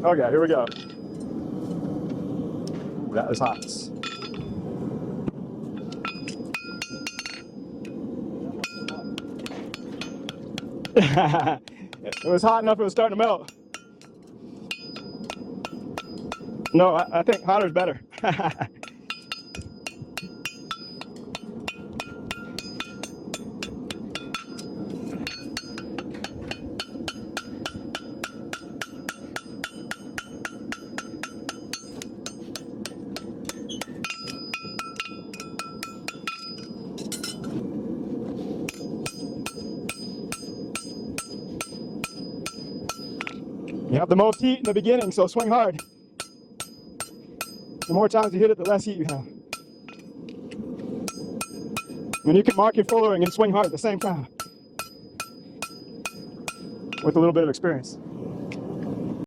Okay, here we go. Ooh, that is hot. It was hot enough it was starting to melt. No, I think hotter is better. You have the most heat in the beginning, so swing hard. The more times you hit it, the less heat you have. And you can mark your full ring and swing hard at the same time with a little bit of experience.